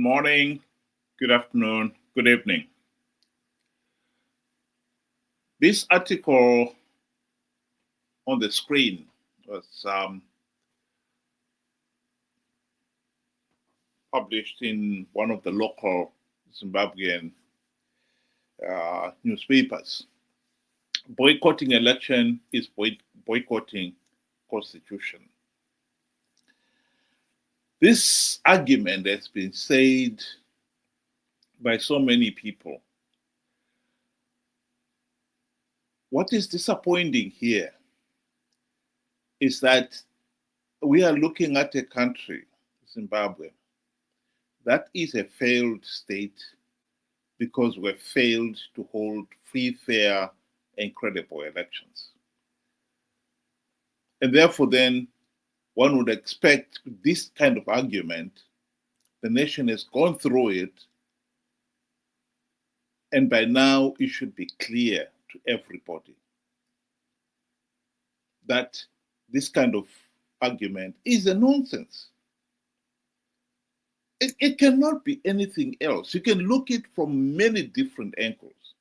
morning, good afternoon, good evening. This article on the screen was published in one of the local Zimbabwean newspapers. Boycotting election is boycotting constitution. This argument has been said by so many people. What is disappointing here is that we are looking at a country, Zimbabwe, that is a failed state because we failed to hold free, fair, and credible elections. And therefore, then, one would expect this kind of argument, the nation has gone through it, and by now it should be clear to everybody that this kind of argument is a nonsense. It cannot be anything else. You can look at it from many different angles.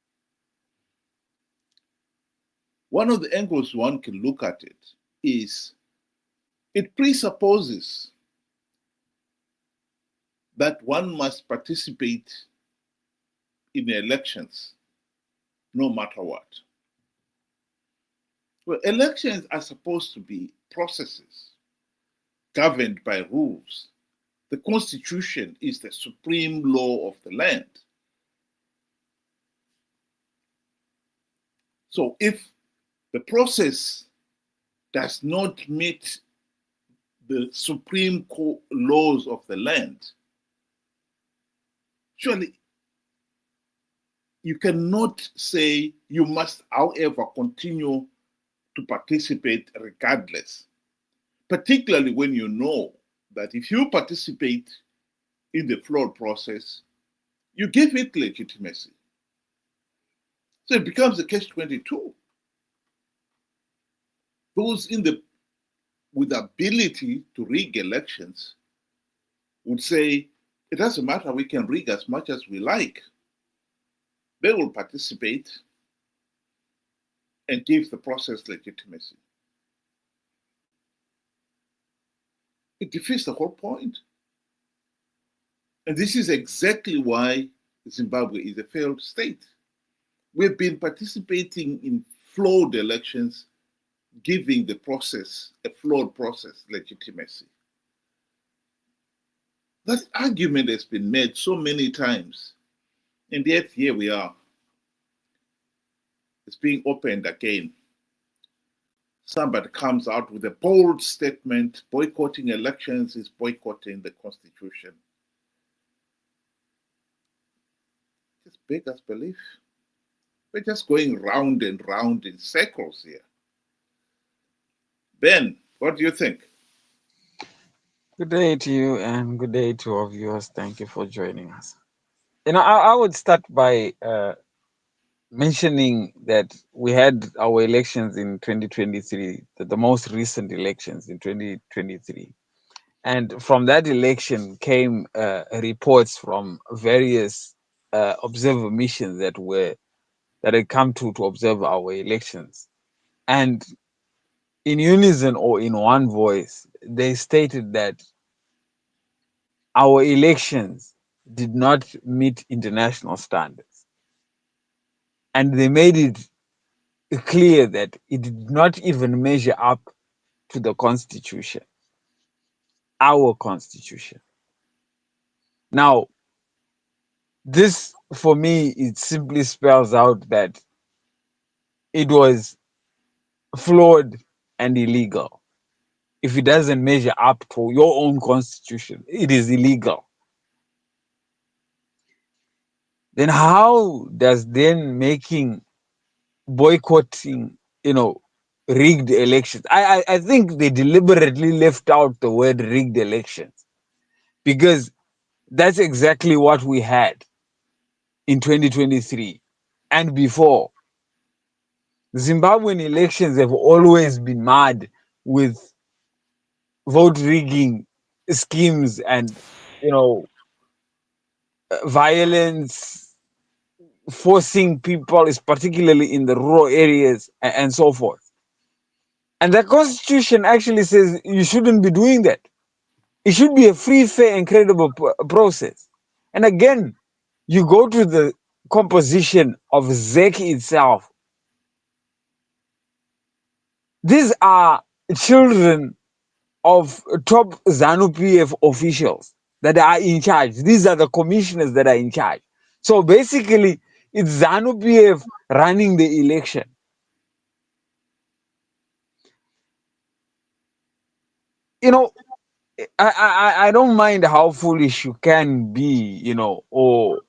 One of the angles one can look at it is it presupposes that one must participate in the elections no matter what. Well, elections are supposed to be processes governed by rules. The Constitution is the supreme law of the land. So if the process does not meet the supreme laws of the land, surely you cannot say you must, however, continue to participate regardless, particularly when you know that if you participate in the flawed process, you give it legitimacy. So it becomes a catch-22. Those with the ability to rig elections would say, it doesn't matter, we can rig as much as we like. They will participate and give the process legitimacy. It defeats the whole point. And this is exactly why Zimbabwe is a failed state. We've been participating in flawed elections, giving the process, a flawed process, legitimacy. That argument has been made so many times, and yet here we are. It's being opened again. Somebody comes out with a bold statement, boycotting elections is boycotting the Constitution. Just beggars belief. We're just going round and round in circles here. Ben, what do you think? Good day to you and good day to our viewers. Thank you for joining us. I would start by mentioning that we had our elections in 2023, the most recent elections in 2023. And from that election came reports from various observer missions that had come to observe our elections. And in unison or in one voice, they stated that our elections did not meet international standards. And they made it clear that it did not even measure up to the Constitution, our Constitution. Now, this for me, it simply spells out that it was flawed and illegal. If it doesn't measure up to your own Constitution, it is illegal. Then how does then making boycotting, rigged elections? I think they deliberately left out the word rigged elections because that's exactly what we had in 2023 and before. Zimbabwean elections have always been mad with vote rigging schemes and, violence, forcing people, is particularly in the rural areas and so forth. And the Constitution actually says you shouldn't be doing that. It should be a free, fair, and credible process. And again, you go to the composition of ZEC itself. These are children of top ZANU-PF officials that are in charge. These are the commissioners that are in charge. So basically, it's ZANU-PF running the election. You know, I don't mind how foolish you can be, you know, or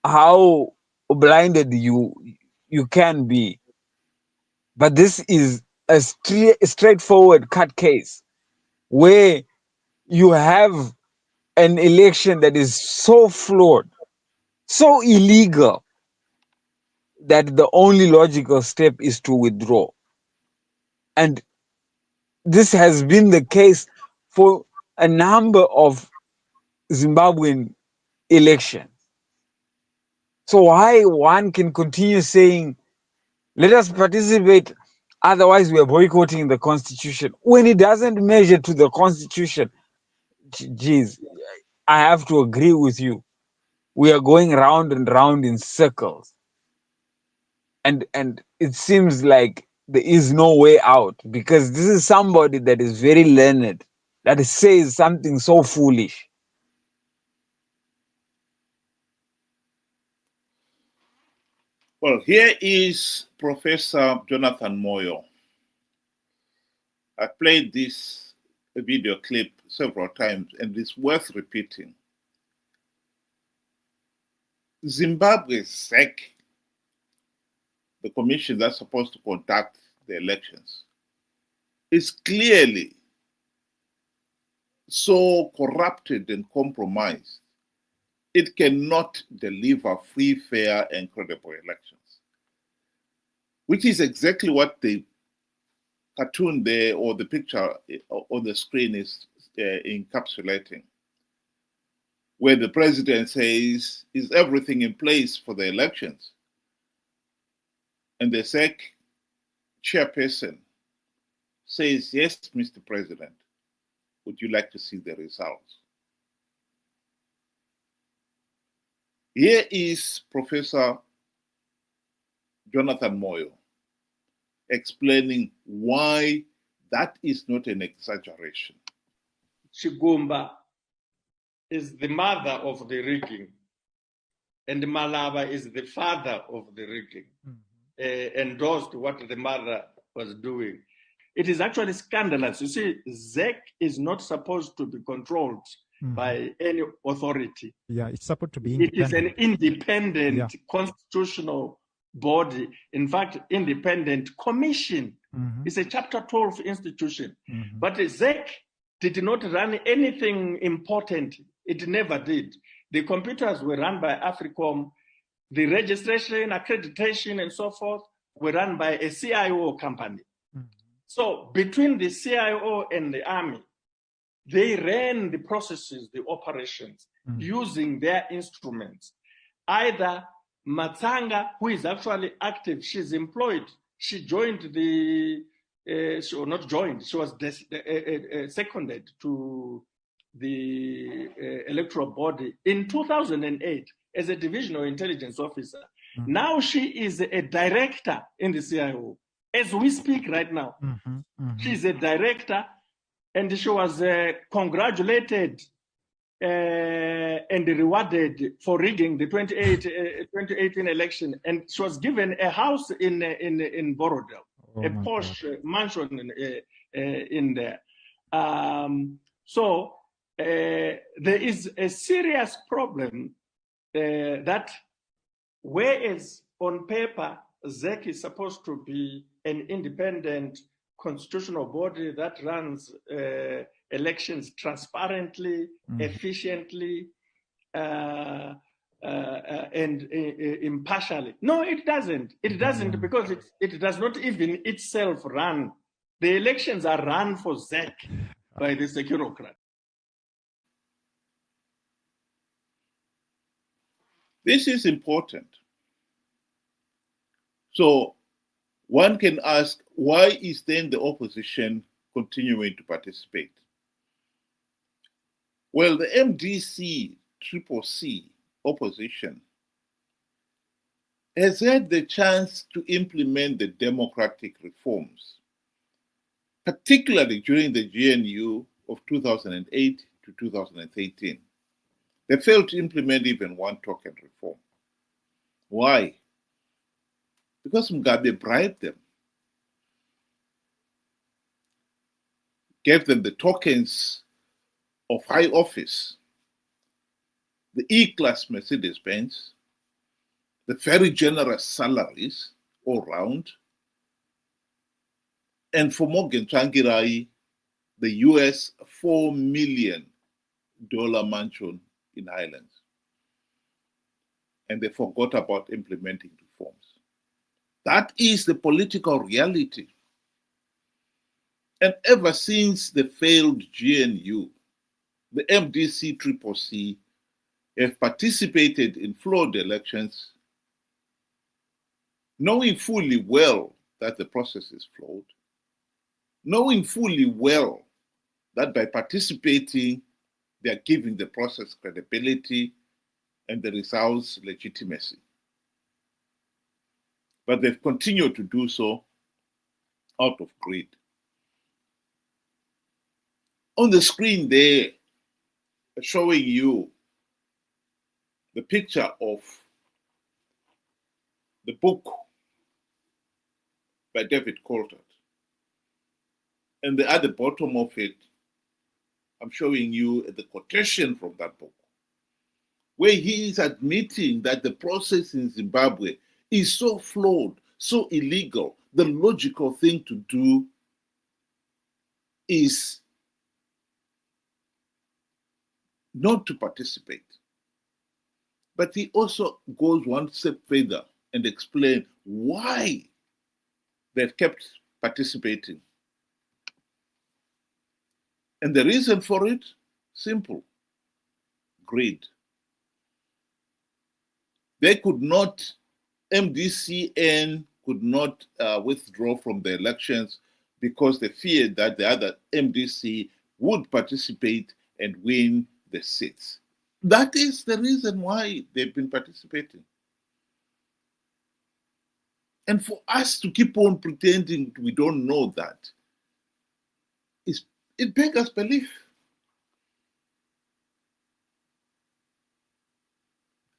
how blinded you can be. But this is a straightforward cut case where you have an election that is so flawed, so illegal, that the only logical step is to withdraw. And this has been the case for a number of Zimbabwean elections. So why one can continue saying, let us participate, otherwise we are boycotting the Constitution, when it doesn't measure to the Constitution? Geez, I have to agree with you. We are going round and round in circles. And it seems like there is no way out, because this is somebody that is very learned, that says something so foolish. Well, here is Professor Jonathan Moyo. I played this video clip several times, and it's worth repeating. Zimbabwe's SEC, the commission that's supposed to conduct the elections, is clearly so corrupted and compromised, it cannot deliver free, fair, and credible elections, which is exactly what the cartoon there or the picture on the screen is encapsulating, where the president says, is everything in place for the elections? And the SEC chairperson says, yes, Mr. President, would you like to see the results? Here is Professor Jonathan Moyo explaining why that is not an exaggeration. Chigumba is the mother of the rigging, and Malaba is the father of the rigging, endorsed what the mother was doing. It is actually scandalous. You see, ZEC is not supposed to be controlled by any authority. Yeah, it's supposed to be independent. It is an independent constitutional body. In fact, independent commission. It's a Chapter 12 institution. But ZEC did not run anything important. It never did. The computers were run by AFRICOM. The registration, accreditation, and so forth were run by a CIO company. So between the CIO and the army, they ran the processes, the operations, using their instruments. Either Matsanga, who is actually active, she's employed. She joined the, not joined, she was seconded to the electoral body in 2008 as a divisional intelligence officer. Now she is a director in the CIO. As we speak right now, she's a director, and she was congratulated and rewarded for rigging the 2018 election, and she was given a house in Borodale, a posh mansion in there. So there is a serious problem that, whereas on paper ZEC is supposed to be an independent constitutional body that runs elections transparently, efficiently, and impartially. No, it doesn't. It doesn't, because it does not even itself run. The elections are run for ZEC by the securocrat. This is important. So one can ask, why is then the opposition continuing to participate? Well, the MDC CCC opposition has had the chance to implement the democratic reforms, particularly during the GNU of 2008 to 2013. They failed to implement even one token reform. Why? Because Mugabe bribed them, gave them the tokens of high office, the E-class Mercedes-Benz, the very generous salaries all round, and for Morgan Tsvangirai, the US $4 million mansion in Highlands. And they forgot about implementing reforms. That is the political reality. And ever since the failed GNU, the MDC CCC have participated in flawed elections, knowing fully well that the process is flawed, knowing fully well that by participating, they are giving the process credibility and the results legitimacy. But they've continued to do so out of greed. On the screen there, showing you the picture of the book by David Coulthard. And at the bottom of it, I'm showing you the quotation from that book, where he is admitting that the process in Zimbabwe is so flawed, so illegal. The logical thing to do is not to participate. But he also goes one step further and explains why they've kept participating. And the reason for it, simple, greed. They could not, MDCN could not withdraw from the elections because they feared that the other MDC would participate and win the seats. That is the reason why they've been participating. And for us to keep on pretending we don't know that, it beggars belief.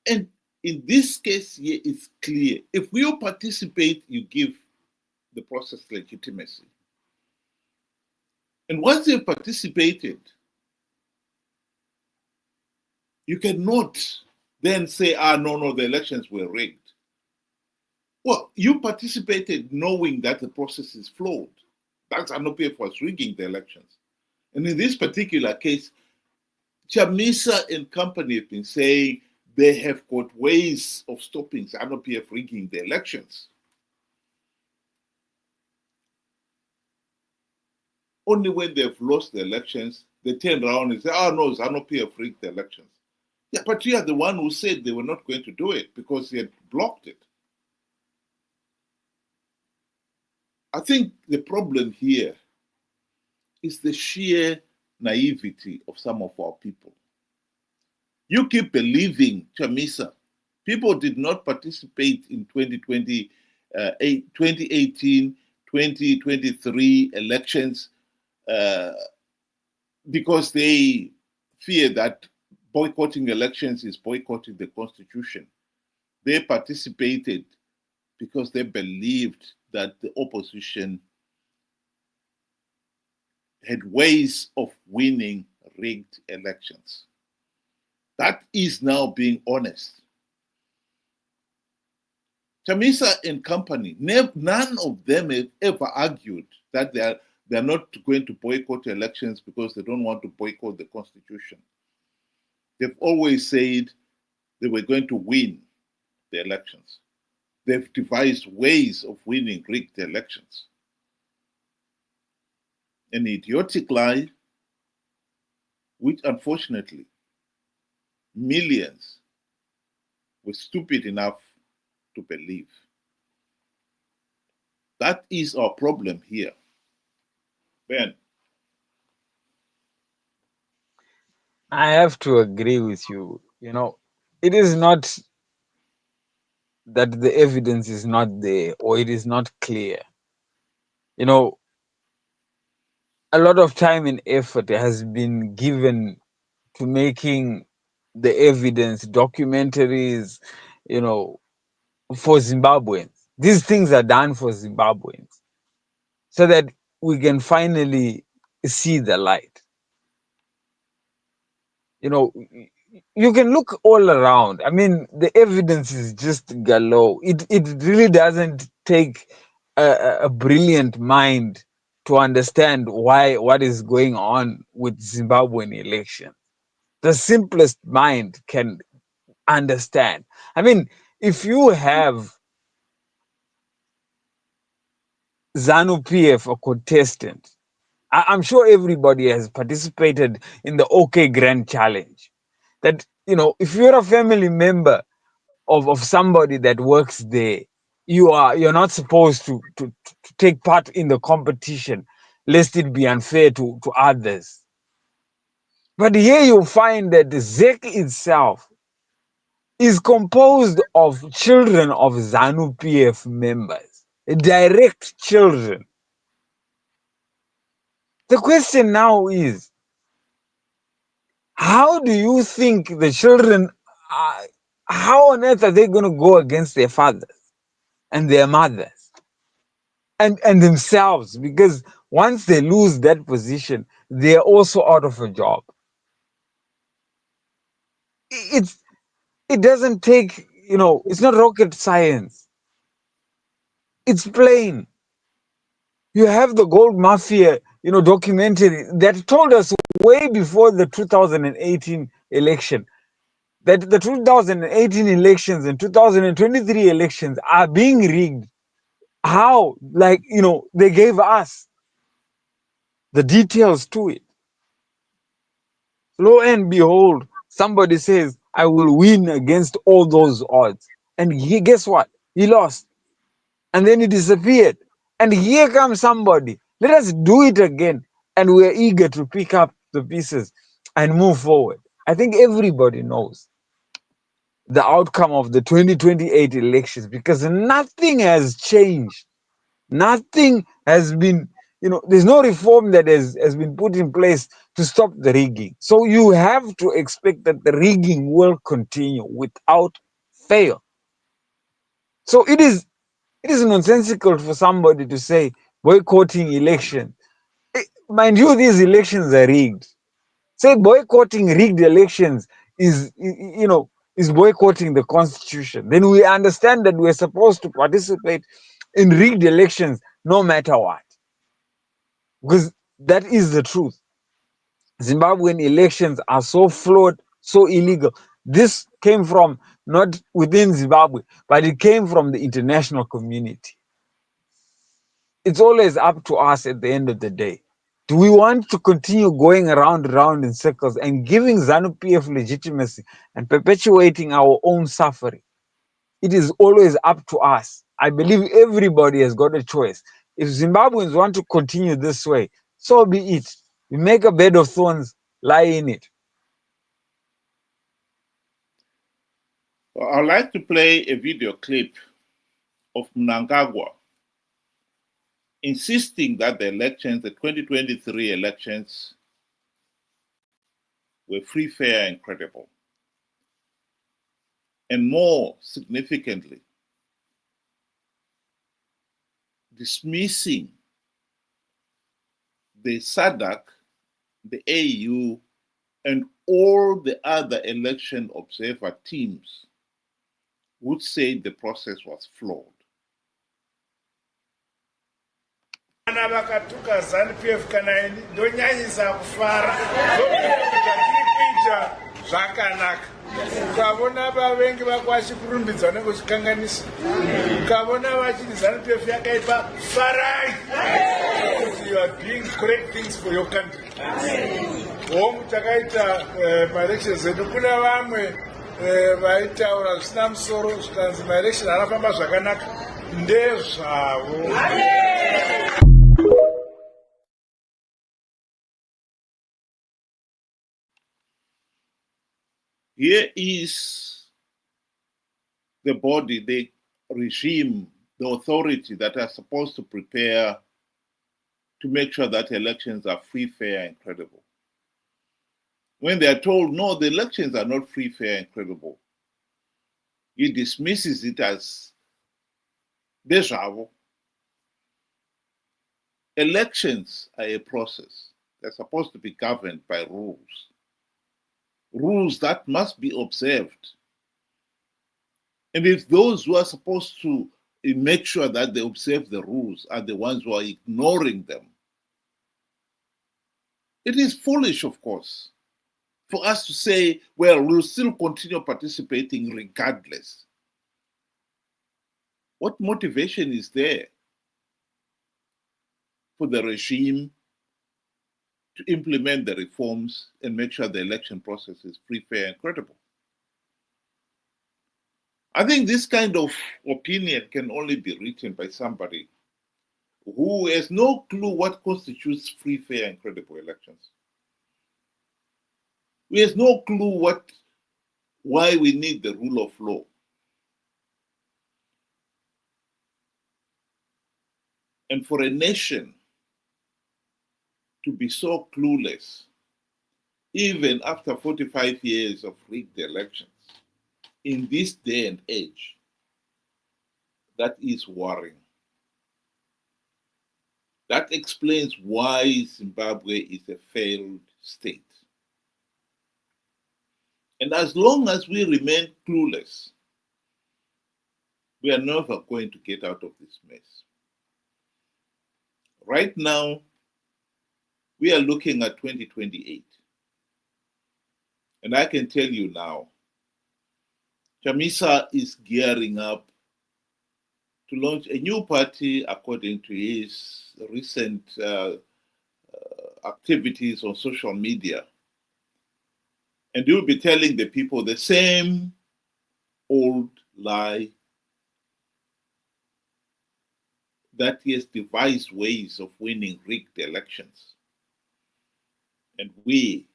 And in this case here, it's clear. If we all participate, you give the process legitimacy. And once you've participated, you cannot then say, no, the elections were rigged. Well, you participated knowing that the process is flawed. That's ZANU-PF was rigging the elections. And in this particular case, Chamisa and company have been saying they have got ways of stopping ZANU-PF rigging the elections. Only when they've lost the elections, they turn around and say, no, ZANU-PF rigged the elections. Yeah, but you are the one who said they were not going to do it because they had blocked it. I think the problem here is the sheer naivety of some of our people. You keep believing, Chamisa, people did not participate in 2018, 2023 elections because they fear that boycotting elections is boycotting the Constitution. They participated because they believed that the opposition had ways of winning rigged elections. That is now being honest. Chamisa and company, none of them have ever argued that they're not going to boycott elections because they don't want to boycott the Constitution. They've always said they were going to win the elections. They've devised ways of winning rigged elections. An idiotic lie, which unfortunately millions were stupid enough to believe. That is our problem here. Ben. I have to agree with you. You know, it is not that the evidence is not there or it is not clear. You know, a lot of time and effort has been given to making the evidence, documentaries, you know, for Zimbabweans. These things are done for Zimbabweans so that we can finally see the light. You know, you can look all around. I mean, the evidence is just galore. It really doesn't take a brilliant mind to understand what is going on with Zimbabwean elections. The simplest mind can understand. I mean, if you have ZANU-PF, a contestant, I'm sure everybody has participated in the OK Grand Challenge. That, you know, if you're a family member of somebody that works there, you're not supposed to take part in the competition, lest it be unfair to others. But here you find that the ZEC itself is composed of children of ZANU-PF members, direct children. The question now is, how do you think the children, how on earth are they going to go against their fathers and their mothers and themselves? Because once they lose that position, they're also out of a job. It doesn't take, you know, it's not rocket science. It's plain. You have the gold mafia, you know, documentary that told us way before the 2018 election that the 2018 elections and 2023 elections are being rigged. How? Like, you know, they gave us the details to it. Lo and behold, somebody says, I will win against all those odds. And guess what? He lost. And then he disappeared. And here comes somebody. Let us do it again. And we're eager to pick up the pieces and move forward. I think everybody knows the outcome of the 2028 elections because nothing has changed. Nothing has been, you know, there's no reform that has been put in place to stop the rigging. So you have to expect that the rigging will continue without fail. So it is nonsensical for somebody to say boycotting elections. Mind you, these elections are rigged. Say boycotting rigged elections is, you know, is boycotting the Constitution. Then we understand that we're supposed to participate in rigged elections no matter what. Because that is the truth. Zimbabwean elections are so flawed, so illegal. This came from not within Zimbabwe, but it came from the international community. It's always up to us at the end of the day. Do we want to continue going around in circles and giving ZANU-PF legitimacy and perpetuating our own suffering? It is always up to us. I believe everybody has got a choice. If Zimbabweans want to continue this way, so be it. We make a bed of thorns, lie in it. Well, I'd like to play a video clip of Mnangagwa insisting that the 2023 elections, were free, fair, and credible. And more significantly, dismissing the SADC, the AU, and all the other election observer teams would say the process was flawed. Vana vakatuka ZANU-PF kana ndonyanyisa kufara kuita zvakanaka. Ukavona vavengi vako vachikurumbidzwa nekuchikanganisa, ukavona vachiti ZANU-PF yakaipa, farai. You are doing correct things for your country. Hongu takaita maelections edu kuna vamwe vaitaura zvisina musoro zvikanzi maelection anofamba zvakanaka ndezvavo. Here is the body, the regime, the authority that are supposed to prepare to make sure that elections are free, fair, and credible. When they are told, no, the elections are not free, fair, and credible, he dismisses it as deja vu. Elections are a process. They're supposed to be governed by rules. Rules that must be observed. And if those who are supposed to make sure that they observe the rules are the ones who are ignoring them, it is foolish, of course, for us to say, well, we'll still continue participating regardless. What motivation is there for the regime to implement the reforms and make sure the election process is free, fair, and credible? I think this kind of opinion can only be written by somebody who has no clue what constitutes free, fair, and credible elections. Who has no clue why we need the rule of law. And for a nation to be so clueless, even after 45 years of rigged elections, in this day and age, that is worrying. That explains why Zimbabwe is a failed state. And as long as we remain clueless, we are never going to get out of this mess. Right now, we are looking at 2028. And I can tell you now, Chamisa is gearing up to launch a new party according to his recent activities on social media. And he will be telling the people the same old lie that he has devised ways of winning rigged elections. And we,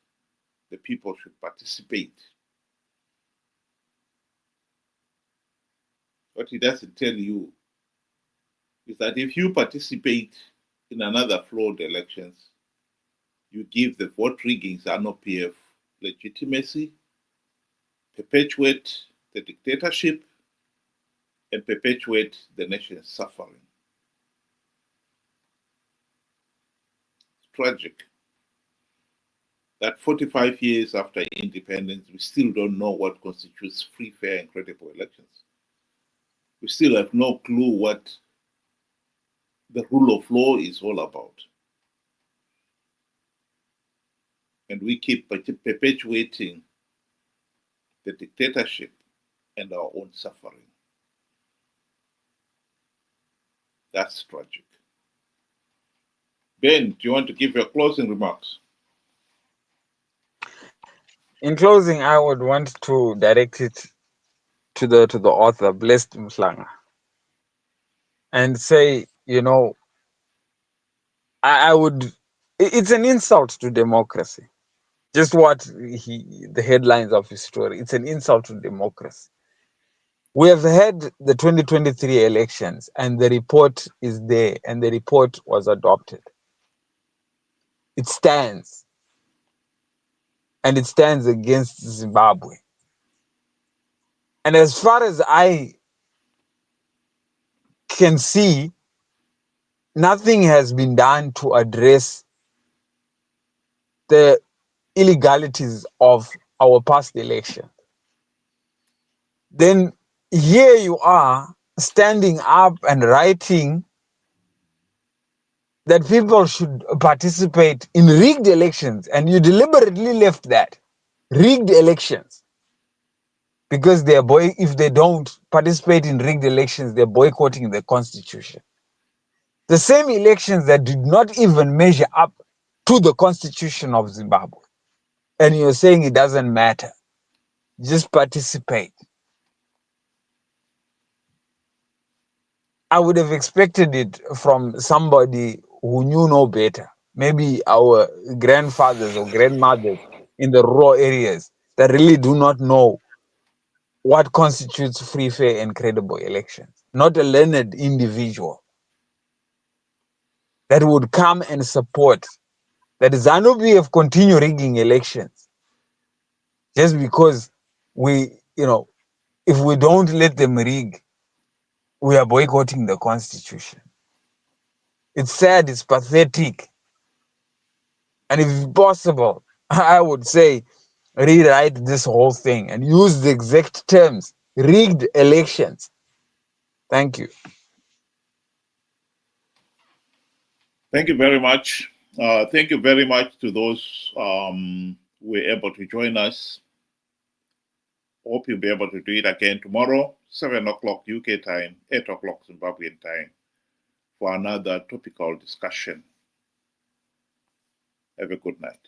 the people, should participate. What he doesn't tell you is that if you participate in another flawed elections, you give the vote rigging ZANU-PF legitimacy, perpetuate the dictatorship, and perpetuate the nation's suffering. It's tragic that 45 years after independence, we still don't know what constitutes free, fair, and credible elections. We still have no clue what the rule of law is all about. And we keep perpetuating the dictatorship and our own suffering. That's tragic. Ben, do you want to give your closing remarks? In closing, I would want to direct it to the author, Blessed Mhlanga, and say, you know, it's an insult to democracy. Just the headlines of his story, it's an insult to democracy. We have had the 2023 elections and the report is there and the report was adopted. It stands. And it stands against Zimbabwe. And as far as I can see, nothing has been done to address the illegalities of our past election. Then here you are standing up and writing that people should participate in rigged elections, and you deliberately left that. Rigged elections. Because if they don't participate in rigged elections, they're boycotting the Constitution. The same elections that did not even measure up to the Constitution of Zimbabwe. And you're saying it doesn't matter. just participate. I would have expected it from somebody who knew no better. Maybe our grandfathers or grandmothers in the rural areas that really do not know what constitutes free, fair, and credible elections. Not a learned individual that would come and support that ZANU-PF continue rigging elections just because if we don't let them rig, we are boycotting the Constitution. It's sad, it's pathetic. And if possible, I would say rewrite this whole thing and use the exact terms, rigged elections. Thank you. Thank you very much. Thank you very much to those who were able to join us. Hope you'll be able to do it again tomorrow, 7 o'clock UK time, 8 o'clock Zimbabwean time, for another topical discussion. Have a good night.